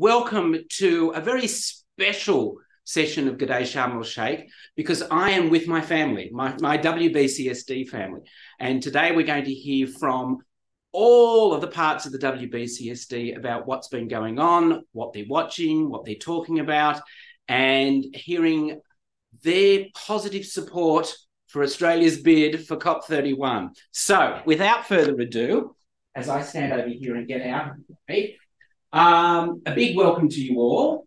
welcome to a very special session of G'day Sharm El-Sheikh, because I am with my family, my WBCSD family. And today we're going to hear from all of the parts of the WBCSD about what's been going on, what they're watching, what they're talking about, and hearing their positive support for Australia's bid for COP31. So without further ado, as I stand over here and get out, a big welcome to you all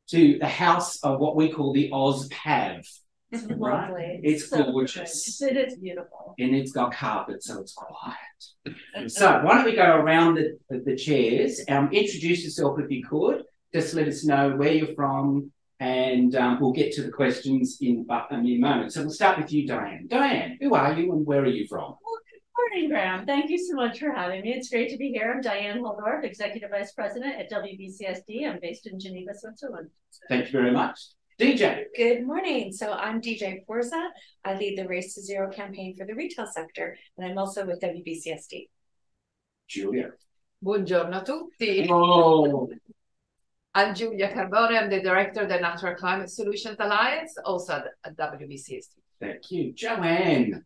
to the house of what we call the OzPav. It's right? lovely. It's so gorgeous. It is beautiful. And it's got carpet, so it's quiet. So why don't we go around the chairs? Introduce yourself if you could. Just let us know where you're from, and we'll get to the questions in a mere moment. So we'll start with you, Diane. Diane, who are you and where are you from? Well, good morning, Graham. Thank you so much for having me. It's great to be here. I'm Diane Holdorf, Executive Vice President at WBCSD. I'm based in Geneva, Switzerland. Thank you very much. DJ. Good morning. So I'm DJ Forza. I lead the Race to Zero campaign for the retail sector, and I'm also with WBCSD. Giulia. Buongiorno a tutti. Oh. I'm Giulia Carbone. I'm the Director of the Natural Climate Solutions Alliance, also at WBCSD. Thank you. Joanne.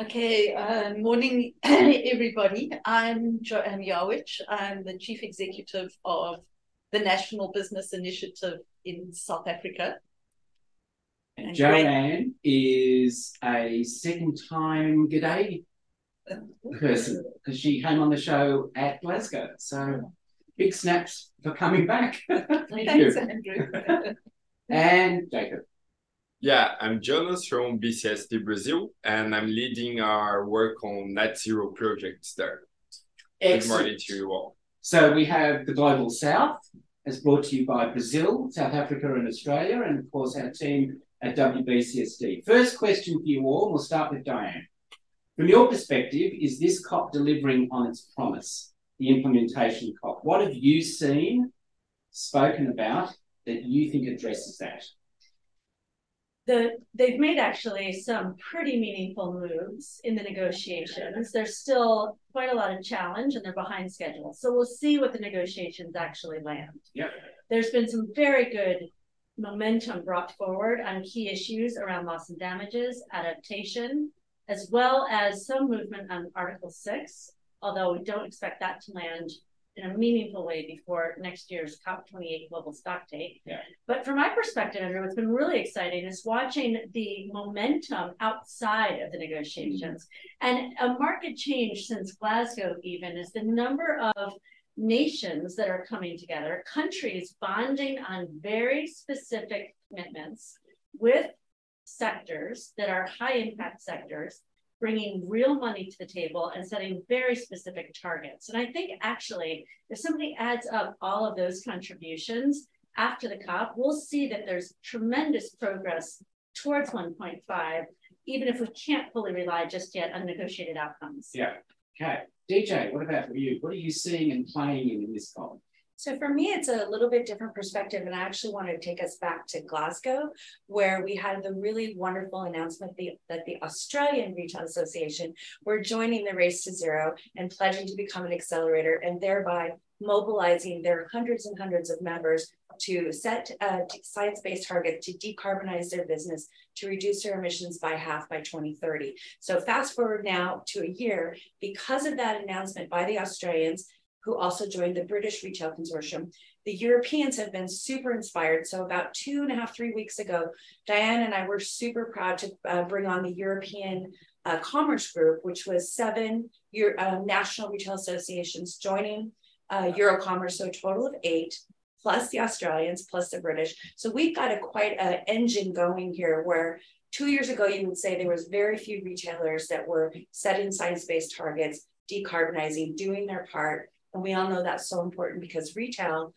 Okay, morning everybody. I'm Joanne Yawitch. I'm the Chief Executive of the National Business Initiative in South Africa. And Joanne is a second-time G'day person because she came on the show at Glasgow. So big snaps for coming back. Thanks, Andrew. And Jacob. Yeah, I'm Jonas from BCSD Brazil, and I'm leading our work on net zero projects there. Excellent. Good morning to you all. So we have the Global South, as brought to you by Brazil, South Africa and Australia, and of course our team at WBCSD. First question for you all, we'll start with Diane. From your perspective, is this COP delivering on its promise, the implementation COP? What have you seen, spoken about, that you think addresses that? They've made actually some pretty meaningful moves in the negotiations. There's still quite a lot of challenge and they're behind schedule. So we'll see what the negotiations actually land. Yep. There's been some very good momentum brought forward on key issues around loss and damages, adaptation, as well as some movement on Article 6, although we don't expect that to land in a meaningful way before next year's COP28 global stock take. Yeah. But from my perspective, Andrew, what's been really exciting is watching the momentum outside of the negotiations. And a market change since Glasgow even is the number of nations that are coming together, countries bonding on very specific commitments with sectors that are high impact sectors, bringing real money to the table and setting very specific targets. And I think actually, if somebody adds up all of those contributions after the COP, we'll see that there's tremendous progress towards 1.5, even if we can't fully rely just yet on negotiated outcomes. Yeah, okay. DJ, what about for you? What are you seeing and playing in this COP? So for me, it's a little bit different perspective, and I actually want to take us back to Glasgow, where we had the really wonderful announcement that the Australian Retail Association were joining the Race to Zero and pledging to become an accelerator, and thereby mobilizing their hundreds and hundreds of members to set science-based targets to decarbonize their business, to reduce their emissions by half by 2030. So fast forward now to a year, because of that announcement by the Australians, who also joined the British Retail Consortium, the Europeans have been super inspired. So about 2.5, 3 weeks ago, Diane and I were super proud to bring on the European Commerce Group, which was 7 national retail associations joining Eurocommerce, so a total of 8, plus the Australians, plus the British. So we've got quite an engine going here where 2 years ago, you would say there was very few retailers that were setting science-based targets, decarbonizing, doing their part. And we all know that's so important because retail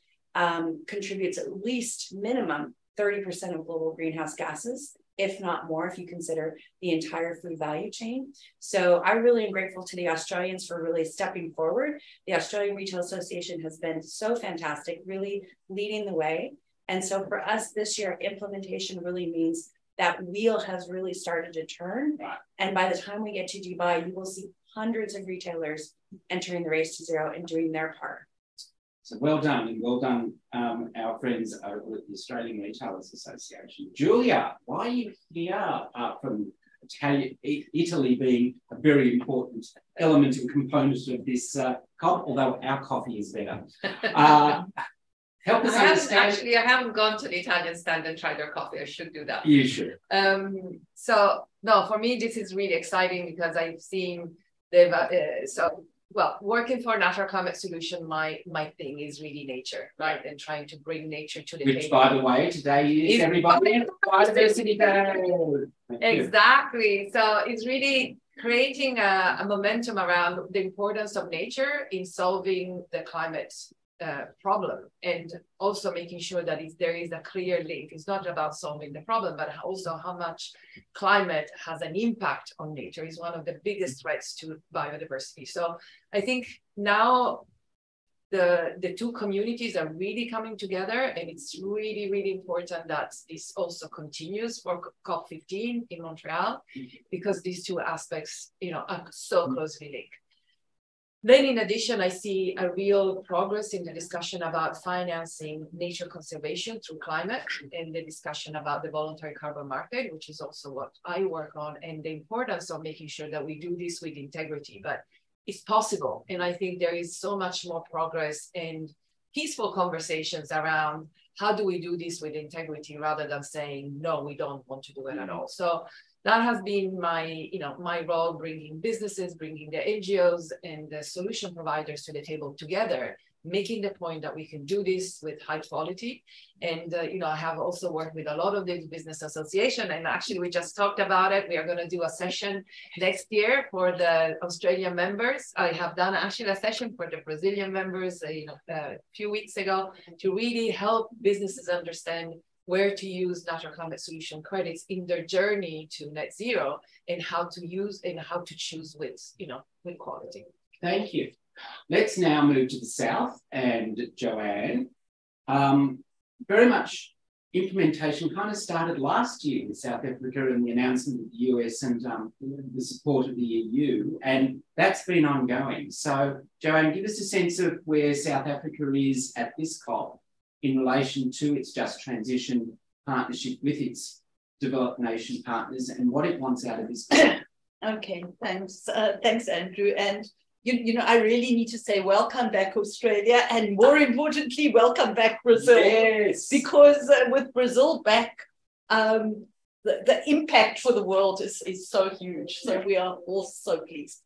contributes at least minimum 30% of global greenhouse gases, if not more, if you consider the entire food value chain. So I really am grateful to the Australians for really stepping forward. The Australian Retail Association has been so fantastic, really leading the way. And so for us this year, implementation really means that wheel has really started to turn. And by the time we get to Dubai, you will see hundreds of retailers entering the Race to Zero and doing their part. So well done, and well done, our friends over at the Australian Retailers Association. Giulia, why are you here from Italy being a very important element and component of this COP, although our coffee is better. Help us understand. I haven't gone to the Italian stand and tried their coffee. I should do that. You should. So, no, for me, this is really exciting because I've seen working for a natural climate solution, my thing is really nature, right? And trying to bring nature to the table. Which, by the way, today is everybody Biodiversity Day. Exactly. So it's really creating a momentum around the importance of nature in solving the climate problem, and also making sure that there is a clear link. It's not about solving the problem, but also how much climate has an impact on nature is one of the biggest threats to biodiversity. So I think now the two communities are really coming together, and it's really, really important that this also continues for COP15 in Montreal, because these two aspects, are so closely linked. Then in addition, I see a real progress in the discussion about financing nature conservation through climate, and the discussion about the voluntary carbon market, which is also what I work on, and the importance of making sure that we do this with integrity. But it's possible. And I think there is so much more progress and peaceful conversations around how do we do this with integrity rather than saying, no, we don't want to do it at all. So that has been my role, bringing businesses, bringing the NGOs and the solution providers to the table together, making the point that we can do this with high quality. And, I have also worked with a lot of the business association, and actually we just talked about it. We are going to do a session next year for the Australian members. I have done actually a session for the Brazilian members, a few weeks ago, to really help businesses understand where to use natural climate solution credits in their journey to net zero, and how to use and how to choose with quality. Thank you. Let's now move to the south, and Joanne. Very much implementation kind of started last year in South Africa, and the announcement of the US and the support of the EU, and that's been ongoing. So, Joanne, give us a sense of where South Africa is at this COP in relation to its Just Transition partnership with its developed nation partners, and what it wants out of this COP. Okay, thanks. Thanks, Andrew. And I really need to say welcome back, Australia, and more importantly, welcome back, Brazil. Yes. Because with Brazil back, the impact for the world is so huge. So we are all so pleased.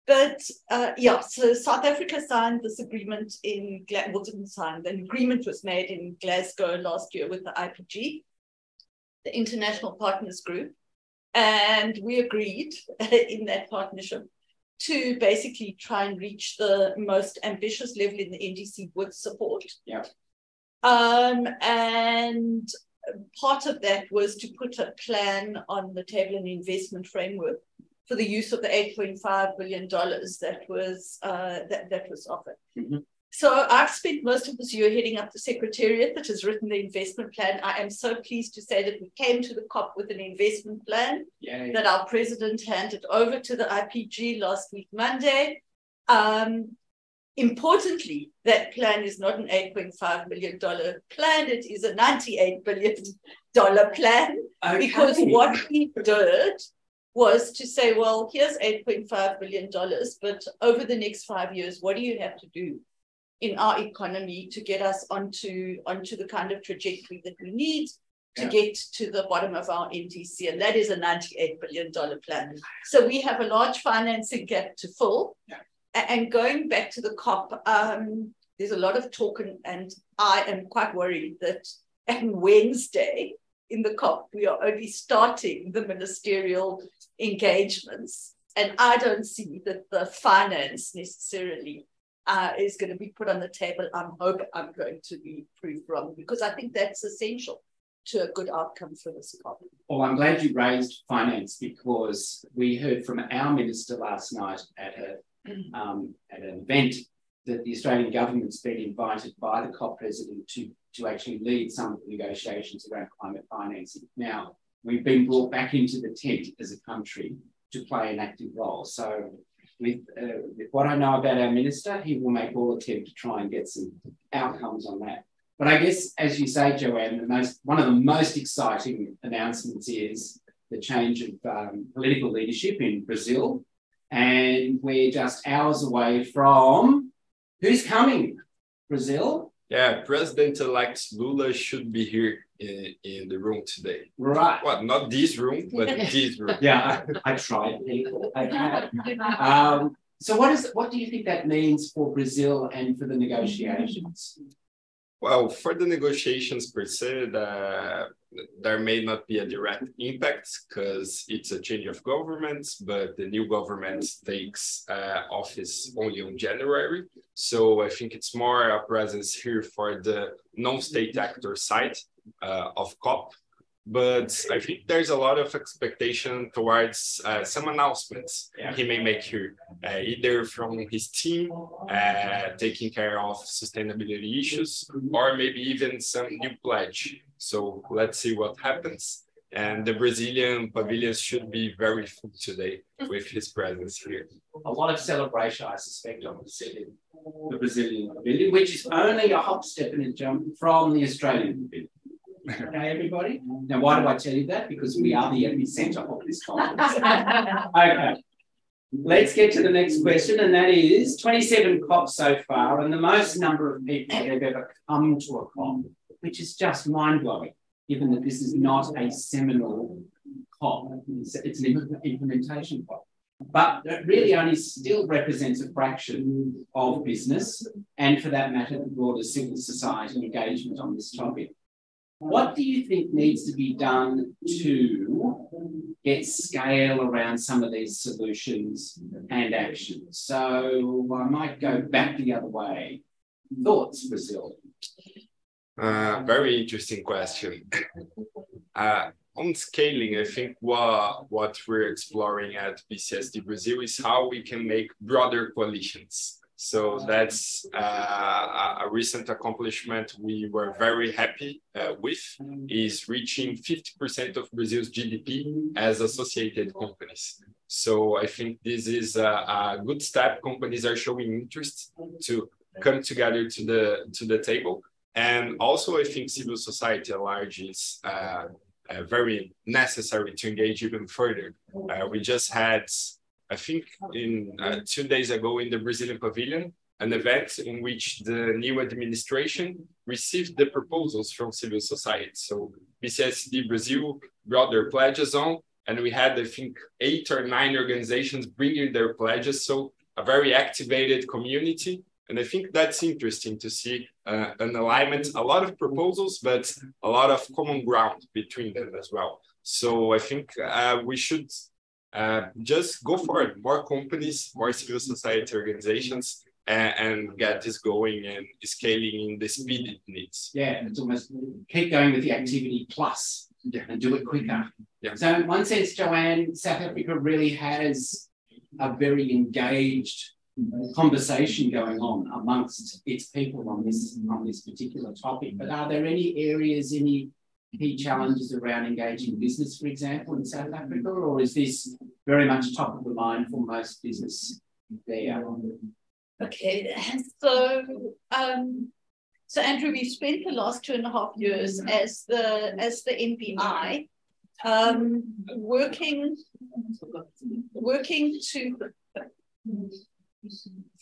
So South Africa signed this agreement the agreement was made in Glasgow last year with the IPG, the International Partners Group, and we agreed in that partnership to basically try and reach the most ambitious level in the NDC with support. Yeah. And part of that was to put a plan on the table, an investment framework for the use of the $8.5 billion that was offered. Mm-hmm. So I've spent most of this year heading up the secretariat that has written the investment plan. I am so pleased to say that we came to the COP with an investment plan that our president handed over to the IPG last week, Monday. Importantly, that plan is not an $8.5 million plan. It is a $98 billion plan. Okay. Because what we did was to say, well, here's $8.5 billion, but over the next 5 years, what do you have to do in our economy to get us onto the kind of trajectory that we need to get to the bottom of our NDC? And that is a $98 billion plan. So we have a large financing gap to fill. Yeah. And going back to the COP, there's a lot of talk, and I am quite worried that on Wednesday in the COP, we are only starting the ministerial engagements. And I don't see that the finance necessarily is going to be put on the table. I'm hoping I'm going to be proved wrong, because I think that's essential to a good outcome for this COP. Well, I'm glad you raised finance, because we heard from our minister last night at an event that the Australian government's been invited by the COP president to actually lead some of the negotiations around climate financing. Now, we've been brought back into the tent as a country to play an active role. So with what I know about our minister, he will make all attempt to try and get some outcomes on that. But I guess, as you say, Joanne, one of the most exciting announcements is the change of political leadership in Brazil. And we're just hours away from who's coming? Brazil? Yeah, President-elect Lula should be here in the room today. Right. Well, not this room, but this room. Yeah, I tried, people. Okay. So what do you think that means for Brazil and for the negotiations? Well, for the negotiations per se, there may not be a direct impact because it's a change of government, but the new government takes office only on January. So I think it's more a presence here for the non-state actor side of COP. But I think there's a lot of expectation towards some announcements he may make here, either from his team taking care of sustainability issues, or maybe even some new pledge. So let's see what happens. And the Brazilian pavilions should be very full today with his presence here. A lot of celebration, I suspect, on the Brazilian pavilion, which is only a hop, step and a jump from the Australian pavilion. Okay, everybody? Now, why do I tell you that? Because we are the epicenter of this conference. Okay. Let's get to the next question, and that is 27 COPs so far, and the most number of people that have ever come to a COP, which is just mind-blowing, given that this is not a seminal COP. It's an implementation COP. But it really only still represents a fraction of business, and for that matter, the broader civil society engagement on this topic. What do you think needs to be done to get scale around some of these solutions and actions? So I might go back the other way. Thoughts, Brazil? Very interesting question. On scaling, I think what we're exploring at BCSD Brazil is how we can make broader coalitions. So that's a recent accomplishment we were very happy with, is reaching 50% of Brazil's GDP as associated companies. So I think this is a good step. Companies are showing interest to come together to the table. And also I think civil society at large is very necessary to engage even further. We just had, I think in 2 days ago in the Brazilian Pavilion, an event in which the new administration received the proposals from civil society. So BCSD Brazil brought their pledges on, and we had, I think, 8 or 9 organizations bringing their pledges. So a very activated community. And I think that's interesting to see an alignment, a lot of proposals, but a lot of common ground between them as well. So I think we should just go for it. More companies, more civil society organizations, and get this going and scaling in the speed it needs. Yeah, it's almost keep going with the activity plus and do it quicker. Yeah. So in one sense, Joanne, South Africa really has a very engaged conversation going on amongst its people on this particular topic. But are there any areas, any key challenges around engaging business, for example, in South Africa, or is this very much top of the mind for most business there? Okay, so Andrew, we've spent the last 2.5 years as the NPI working to.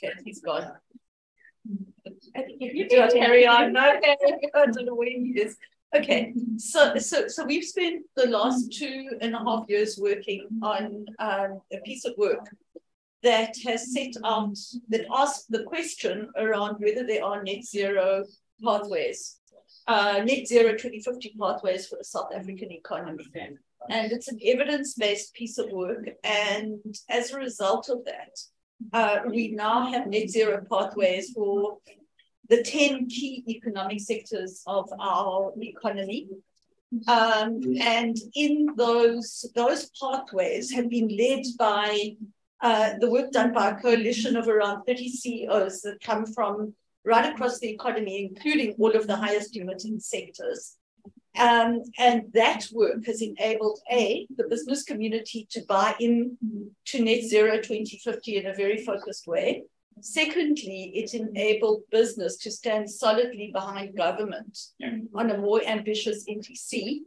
Okay, he's gone. You do carry on. No, I don't know where he is. Okay, so we've spent the last 2.5 years working on a piece of work that has set out, that asks the question around whether there are net zero pathways, net zero 2050 pathways for the South African economy. And it's an evidence-based piece of work. And as a result of that, we now have net zero pathways for the 10 key economic sectors of our economy. And in those pathways have been led by the work done by a coalition of around 30 CEOs that come from right across the economy, including all of the highest emitting sectors. And that work has enabled, the business community to buy in to net zero 2050 in a very focused way. Secondly, it enabled business to stand solidly behind government on a more ambitious NDC.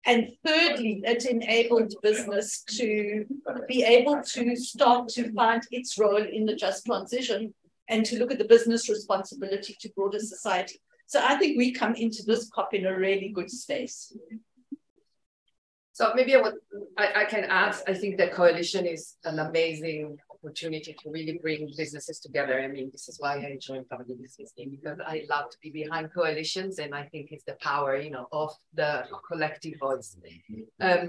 And thirdly, it enabled business to be able to start to find its role in the just transition and to look at the business responsibility to broader society. So I think we come into this COP in a really good space. So maybe I can add, I think the coalition is an amazing opportunity to really bring businesses together. I mean, this is why I joined WBCSD, because I love to be behind coalitions, and I think it's the power, you know, of the collective voice.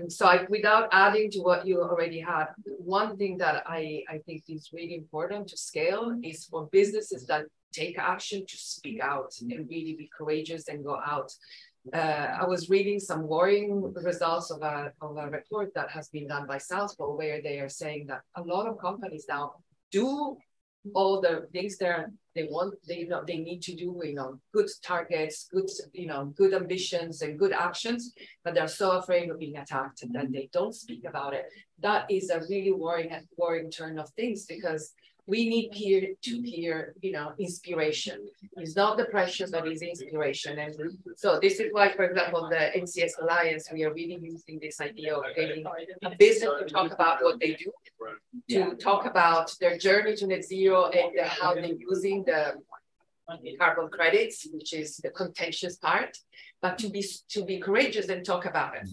So without adding to what you already had, one thing that I think is really important to scale is for businesses that take action to speak out and really be courageous and go out. I was reading some worrying results of a report that has been done by Salesforce, where they are saying that a lot of companies now do all the things they need to do, you know, good targets, good, you know, good ambitions and good actions, but they're so afraid of being attacked that they don't speak about it. That is a really worrying turn of things, because we need peer-to-peer, you know, inspiration. It's not the pressure, but it's inspiration. And so this is why, for example, the NCS Alliance, we are really using this idea of getting a business to talk about what they do, to talk about their journey to net zero and how they're using the carbon credits, which is the contentious part, but to be courageous and talk about it.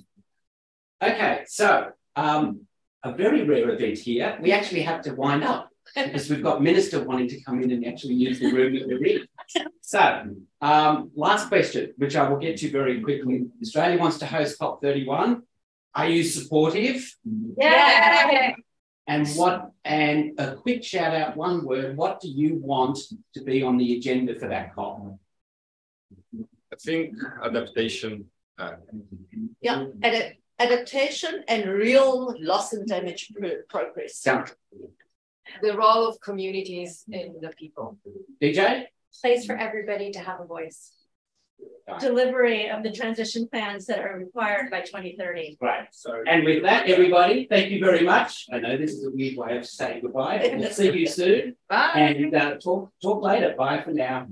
Okay, so a very rare event here. We actually have to wind up, because we've got Minister wanting to come in and actually use the room that we're in. So, last question, which I will get to very quickly. Australia wants to host COP31. Are you supportive? Yeah. And a quick shout out, one word, what do you want to be on the agenda for that COP? I think adaptation. Yeah, adaptation and real loss and damage progress. Yeah. The role of communities and the people. DJ? Place for everybody to have a voice. Delivery of the transition plans that are required by 2030. Right. So, and with that, everybody, thank you very much. I know this is a weird way of saying goodbye. We'll see you soon. Bye. And talk later. Bye for now.